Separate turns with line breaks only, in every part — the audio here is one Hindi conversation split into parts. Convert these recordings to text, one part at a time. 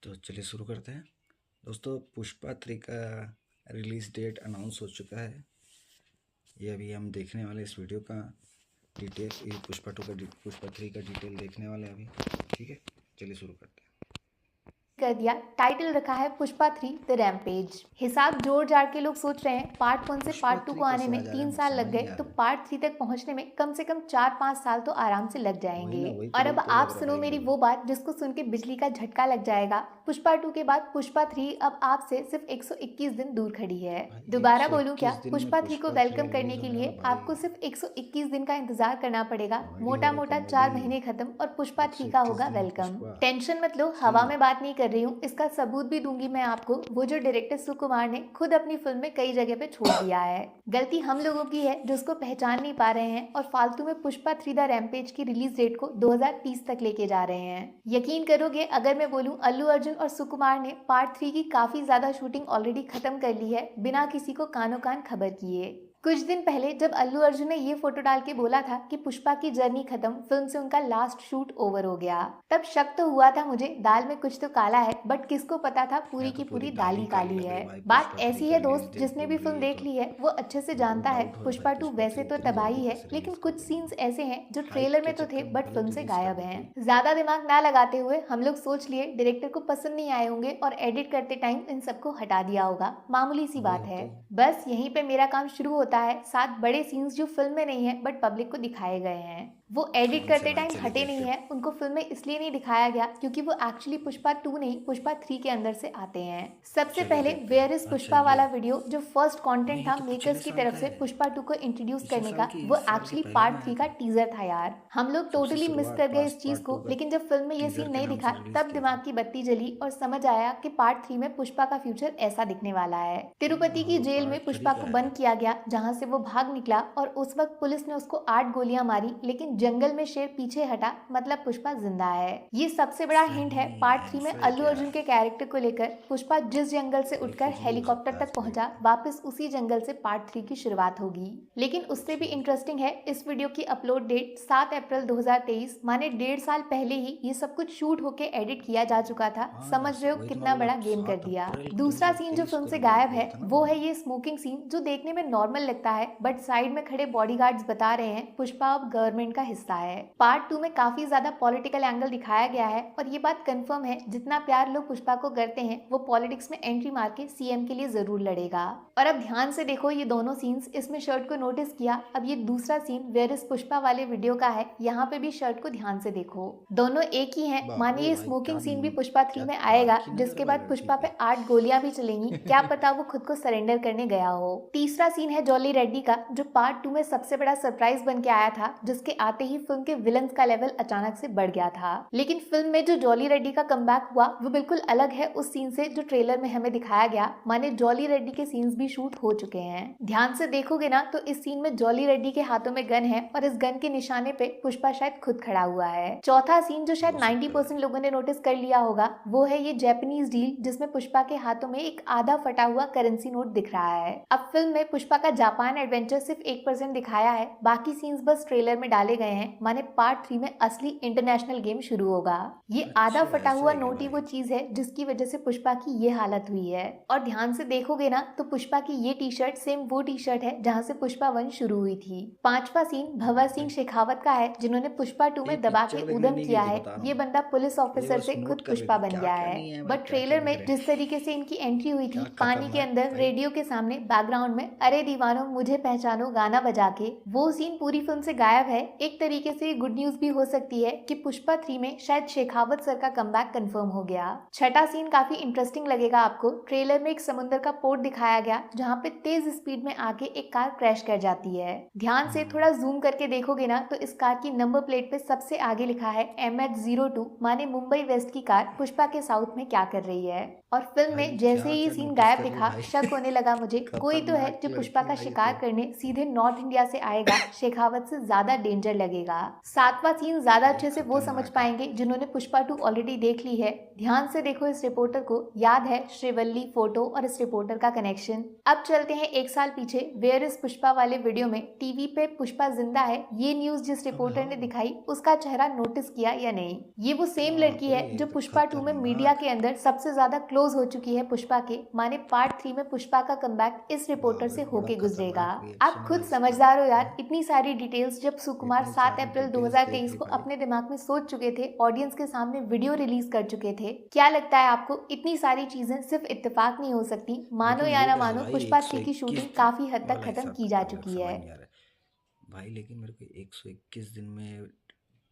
तो चलिए शुरू करते हैं। दोस्तों, पुष्पा 3 का रिलीज़ डेट अनाउंस हो चुका है। ये अभी हम देखने वाले इस वीडियो का डिटेल, ये पुष्पा 3 का डिटेल देखने वाले हैं अभी। ठीक है, चलिए शुरू करते हैं।
कर दिया। टाइटल रखा है पुष्पा 3 द रैम्पेज। हिसाब जोड़ जाड़ के लोग सोच रहे हैं पार्ट 1 से
पुष्पा
पार्ट 2
3
को आने
कैसे
में
आ जा रहा है
3
मुझे
साल
समझ
लग गए,
नहीं आ
तो
रहा है।
पार्ट 3 तक पहुंचने में कम से कम 4-5 साल तो आराम से लग
वही ना,
जाएंगे।
वही
और
तो
अब
वही तो
आप
वही तो
सुनो
भाई
मेरी
मेरे
वो
को।
बात जिसको सुन के बिजली का झटका लग जाएगा। पुष्पा 2 के बाद पुष्पा 3 अब आपसे सिर्फ 121 दिन दूर खड़ी है।
भाई
दोबारा बोलूं क्या,
121 दिन में
पुष्पा 3 को
पुष्पा 3
वेलकम करने
रिलीज़
के
होने वाला
लिए
भाई।
आपको सिर्फ 121 दिन का इंतजार करना पड़ेगा।
कॉमेडी हो
मोटा
रहा,
मोटा
कॉमेडी।
4 महीने खत्म और पुष्पा 3 का
121
होगा
दिन में
वेलकम।
पुष्पा
टेंशन मत लो, हवा
3।
में बात नहीं कर रही हूँ, इसका सबूत भी दूंगी मैं आपको। वो जो डायरेक्टर सुकुमार ने खुद अपनी फिल्म में कई जगह पे छोड़ दिया है। गलती हम लोगों की है जो उसको पहचान नहीं पा रहे हैं और फालतू में पुष्पा 3 द रैम्पेज की रिलीज डेट को 2030 तक लेके जा रहे हैं। यकीन करोगे अगर मैं बोलूं, अल्लू अर्जुन और सुकुमार ने पार्ट 3 की काफी ज्यादा शूटिंग ऑलरेडी खत्म कर ली है, बिना किसी को कानो कान खबर किए। कुछ दिन पहले जब अल्लू अर्जुन ने ये फोटो डाल के बोला था कि पुष्पा की जर्नी खत्म, फिल्म से उनका लास्ट शूट ओवर हो गया, तब शक तो हुआ था मुझे दाल में कुछ तो काला है, बट किसको पता था पूरी
यहाँ तो
की
पूरी
पूरी
दाल
दाल
ही
ही
काली
काली
लग
है।
रही भाई।
बात
पुष्पा 3
ऐसी
का
है
रिलीज
दोस्त,
डेट
जिसने
बोल
भी
दी
फिल्म
है
देख
तो
ली है वो अच्छे से
मेरे को
जानता है
डाउट हो रहा है
पुष्पा
भाई
2
पुष्पा
वैसे
3
तो
इतनी
तबाही
जल्दी
है,
कैसे
लेकिन
रिलीज कर
कुछ
देंगे।
सीन्स ऐसे हैं जो
हाइप
ट्रेलर
के
में तो थे
चक्कर में
बट
गलत
फिल्म से
रिलीज कर
गायब
देते
हैं।
हैं।
ज्यादा दिमाग ना लगाते हुए हम लोग सोच लिए डायरेक्टर को पसंद नहीं आए होंगे और एडिट करते टाइम इन सबको हटा दिया होगा। मामूली सी
वही
बात है।
होता ही।
बस यहीं पे मेरा काम शुरू होता है। 7 बड़े सीन्स जो फिल्म में नहीं है बट पब्लिक को दिखाए गए हैं, वो एडिट
कौन से
करते
भाई,
टाइम
चलिए
हटे नहीं
देखते
है।
हैं।
उनको फिल्म में इसलिए नहीं दिखाया गया क्योंकि वो एक्चुअली पुष्पा 2 नहीं, पुष्पा 3 के अंदर से आते हैं। सबसे
चलिए
पहले
देखते
वेयर
हैं।
इज
अच्छा
पुष्पा
ये
वाला वीडियो जो फर्स्ट कंटेंट
नहीं, ये
था
तो पिछले
मेकर्स की
साल
तरफ
का
से
है।
पुष्पा 2 को इंट्रोड्यूस
इसी
करने
साल
का,
की,
वो
इस साल के
एक्चुअली
पहले में
पार्ट
आया
3 का
था।
टीजर था यार। हम लोग
सबसे
टोटली मिस
शुरुआत
कर गए इस चीज
पार्ट
को,
2 का
लेकिन जब फिल्म में ये
टीजर
सीन
के
नहीं
नाम
दिखा
से रिलीज
तब
किया
दिमाग
था।
की बत्ती जली और समझ आया कि पार्ट 3 में पुष्पा का फ्यूचर ऐसा दिखने वाला है। तिरुपति की
ओहो,
जेल में
पार्ट 3
पुष्पा
का
को
है।
बंद किया गया जहां से वो भाग निकला और उस वक्त पुलिस ने उसको 8 गोलियां मारी, लेकिन जंगल में शेर पीछे हटा, मतलब पुष्पा जिंदा है। ये सबसे बड़ा हिंट है
सही,
पार्ट 3 में
ऐसा है
अल्लू
क्या।
अर्जुन के कैरेक्टर को लेकर। पुष्पा जिस जंगल से
कोई
उठकर
कुछ भी हो
हेलीकॉप्टर
सकता है
तक
इस
पहुंचा,
वीडियो में।
वापस उसी जंगल से पार्ट 3 की शुरुआत होगी। लेकिन उससे भी
अच्छा।
इंटरेस्टिंग है इस वीडियो की अपलोड डेट 7 अप्रैल 2023, माने 1.5 साल पहले ही ये सब कुछ शूट होके एडिट किया जा चुका था।
हाँ,
समझ रहे हो
वही तो मैं
कितना
बोला,
बड़ा गेम कर
7
दिया।
अप्रैल
दूसरा सीन जो
2023
फिल्म
को
से
रिलीज
गायब
हुआ
है
था ना
वो
वो।
है ये स्मोकिंग सीन, जो देखने में नॉर्मल लगता है बट साइड में खड़े बॉडीगार्ड्स बता रहे हैं पुष्पा अब गवर्नमेंट का हिस्सा है। पार्ट 2 में काफी ज्यादा पॉलिटिकल एंगल दिखाया गया है और ये बात कंफर्म है जितना प्यार लोग पुष्पा को करते हैं वो पॉलिटिक्स में एंट्री मार के सीएम के लिए जरूर लड़ेगा। और अब ध्यान से देखो ये दोनों सीन्स, इसमें शर्ट को नोटिस किया। अब ये दूसरा सीन वेयर इज पुष्पा वाले वीडियो का है, यहाँ पे भी शर्ट को ध्यान से देखो, दोनों एक ही हैं।
बाप
मानिए
रे
ये
भाई,
स्मोकिंग
क्या
सीन भी पुष्पा 3
क्या
में आएगा,
पारखी नजर है
जिसके
भाई
बाद
लड़की
पुष्पा पे
पे।
8 गोलियां भी चलेंगी। क्या पता वो खुद को सरेंडर करने गया हो। तीसरा सीन है जॉली रेड्डी का, जो पार्ट 2 में सबसे बड़ा सरप्राइज बन के आया था, जिसके आते ही फिल्म के विलन्स का लेवल अचानक से बढ़ गया था। लेकिन फिल्म में जो जॉली रेड्डी का कमबैक हुआ वो बिल्कुल अलग है उस सीन से जो ट्रेलर में हमें दिखाया गया। माने जॉली रेड्डी के सीन्स भी शूट हो चुके हैं। ध्यान से देखोगे ना तो इस सीन में जॉली रेड्डी के हाथों में गन है और इस गन के निशाने पे पुष्पा शायद खुद खड़ा हुआ है। चौथा सीन जो शायद
हो सकता है।
90% लोगों ने नोटिस कर लिया होगा वो है ये जापानीज डील, जिसमें पुष्पा के हाथों में एक आधा फटा हुआ करेंसी नोट दिख रहा है। अब फिल्म में पुष्पा का जापान एडवेंचर सिर्फ 1% दिखाया है, बाकी सीन्स बस ट्रेलर में डाले गए हैं। माने पार्ट 3 में असली इंटरनेशनल गेम शुरू होगा। ये आधा
अच्छा,
फटा
ऐसा
हुआ
है क्या
नोट ही वो
भाई।
चीज है जिसकी वजह से पुष्पा की ये हालत हुई है। और ध्यान से देखोगे ना तो पुष्पा की ये टी शर्ट सेम वो टी शर्ट है जहाँ से पुष्पा 1 शुरू हुई थी। पांचवा सीन भंवर
बाप
सिंह
रे,
शेखावत का है, जिन्होंने पुष्पा 2
ये
में दबा के
पिक्चर देखने
उदम
नहीं गई
किया
थी
है।
बता रहा
ये
हूँ।
बंदा पुलिस
ये
ऑफिसर
बस
से खुद
नोट कर रही
पुष्पा
थी
बन
क्या
गया
क्या
है।
नहीं है भाई,
बट
क्या क्या
ट्रेलर
दिख
में
रहे हैं।
जिस तरीके से इनकी एंट्री हुई थी
क्या
पानी के
खतरनाक
अंदर
भाई।
रेडियो के सामने बैकग्राउंड में अरे दीवानो मुझे पहचानो गाना बजा के, वो सीन पूरी फिल्म से गायब है। एक तरीके से गुड न्यूज भी हो सकती है कि पुष्पा 3 में शायद शेखावत सर का कमबैक कंफर्म हो गया। छठा सीन काफी इंटरेस्टिंग लगेगा आपको। ट्रेलर में एक समुद्र का पोर्ट दिखाया गया जहाँ पे तेज स्पीड में आके एक कार क्रैश कर जाती है। ध्यान से थोड़ा जूम करके देखोगे ना तो इस कार की नंबर प्लेट पे सबसे आगे लिखा है MH02, माने मुंबई वेस्ट की कार पुष्पा के साउथ में क्या कर रही है। और फिल्म
भाई
में जैसे
क्या
ही
क्या
सीन
नोटिस
गायब
कर ली
दिखा
भाई।
शक होने लगा मुझे कोई तो है
खतरनाक
जो पुष्पा
लड़की
का
भाई
शिकार
तो।
करने सीधे नॉर्थ इंडिया से आएगा। शेखावत से ज्यादा डेंजर लगेगा। 7वां सीन ज्यादा अच्छे से वो समझ
खतरनाक है।
पाएंगे जिन्होंने पुष्पा 2 ऑलरेडी देख ली है। ध्यान से देखो इस रिपोर्टर को, याद है श्रीवल्ली फोटो और इस रिपोर्टर का कनेक्शन। अब चलते हैं 1 साल पीछे, वेयर इज पुष्पा वाले वीडियो में टीवी पे पुष्पा जिंदा है ये न्यूज जिस रिपोर्टर ने दिखाई उसका चेहरा नोटिस किया या नहीं? ये वो सेम लड़की
बाप रे,
है जो
तो
पुष्पा 2 में मीडिया
खतरनाक।
के अंदर सबसे ज्यादा क्लोज हो चुकी है पुष्पा के। माने पार्ट 3 में पुष्पा का कमबैक इस रिपोर्टर
बाप रे,
से
बड़ा
होके गुजरेगा।
खतरनाक
आप
रिएक्शन है
खुद
भाई इसका।
समझदार हो यार, इतनी सारी डिटेल्स जब सुकुमार
इतनी
7
सारी
अप्रैल
डिटेल्स देख
2023
ली
को
भाई।
अपने दिमाग में सोच चुके थे, ऑडियंस के सामने वीडियो रिलीज कर चुके थे। क्या लगता है आपको इतनी सारी चीजें सिर्फ इत्तेफाक नहीं हो सकती? मानो
लेकिन
या
ये
ना
कैसे
मानो,
भाई
पुष्पा 3 की
121
शूटिंग काफी हद तक
वाला
खत्म
हिसाब
की जा
किताब मेरे को
चुकी
समझ
है।
नहीं आ रहा है भाई। लेकिन मेरे को 121 दिन में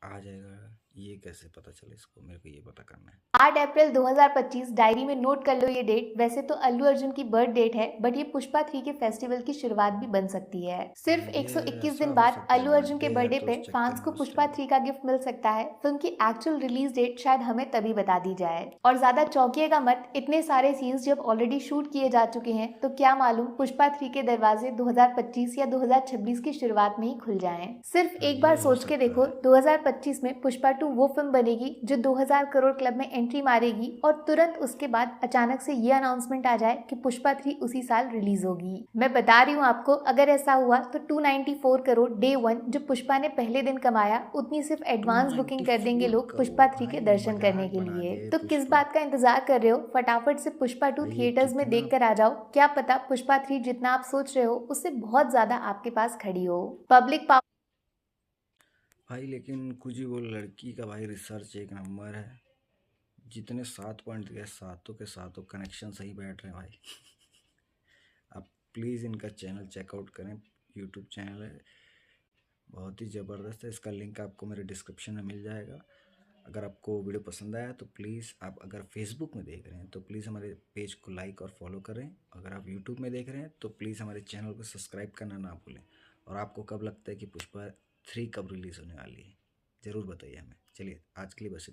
आ जाएगा, ये कैसे पता चले इसको, मेरे को ये पता करना है।
8 अप्रैल 2025 डायरी में नोट कर लो ये डेट। वैसे तो अल्लू अर्जुन की बर्थ डेट है, बट ये पुष्पा 3 के फेस्टिवल की शुरुआत भी बन सकती है। सिर्फ
ये
121
ऐसा
दिन
हो
बाद
सकता है,
अल्लू अर्जुन के
बर्थडे है
बर्थडे
तो
पे
उस चक्कर
फैंस
में
को
उस
पुष्पा
टाइम।
3 का गिफ्ट मिल सकता है। फिल्म की एक्चुअल रिलीज डेट शायद हमें तभी बता दी जाए। और ज्यादा चौंकिएगा मत, इतने सारे सीन्स जब ऑलरेडी शूट किए जा चुके हैं तो क्या मालूम पुष्पा 3 के दरवाजे 2025 या 2026 की शुरुआत में ही खुल जाएं। सिर्फ
हाँ,
एक
ये
बार
हो
सोच के
सकता
देखो,
है।
2025 में पुष्पा 2 वो फिल्म बनेगी जो 2000 करोड़ क्लब में एंट्री मारेगी और तुरंत उसके बाद अचानक से ये अनाउंसमेंट आ जाए कि पुष्पा 3 उसी साल रिलीज होगी। मैं बता रही हूँ आपको, अगर ऐसा हुआ तो 294 करोड़ डे 1 जो पुष्पा ने पहले दिन कमाया, उतनी सिर्फ एडवांस बुकिंग कर देंगे
294
लोग पुष्पा
करोड़
3 के
भाई,
दर्शन करने
मजाक
के
बना
लिए।
दिए
तो किस
पुष्पा।
बात का इंतजार कर रहे हो? फटाफट से पुष्पा 2
भाई ये
थिएटर्स में
कितना
देख कर आ जाओ। क्या पता पुष्पा 3 जितना आप सोच रहे हो उससे बहुत ज्यादा आपके पास खड़ी हो। पब्लिक
भाई, लेकिन कुछ ही वो लड़की का भाई रिसर्च एक नंबर है। जितने 7 पॉइंट दिए, सातों के सातों कनेक्शन सही बैठ रहे हैं भाई। आप प्लीज़ इनका चैनल चेकआउट करें, यूट्यूब चैनल है, बहुत ही ज़बरदस्त है। इसका लिंक आपको मेरे डिस्क्रिप्शन में मिल जाएगा। अगर आपको वीडियो पसंद आया तो प्लीज़, आप अगर फेसबुक में देख रहे हैं तो प्लीज़ हमारे पेज को लाइक और फॉलो करें। अगर आप यूट्यूब में देख रहे हैं तो प्लीज़ हमारे चैनल को सब्सक्राइब करना ना भूलें। और आपको कब लगता है कि पुष्पा 3 कब रिलीज़ होने वाली है, ज़रूर बताइए हमें। चलिए आज के लिए बस।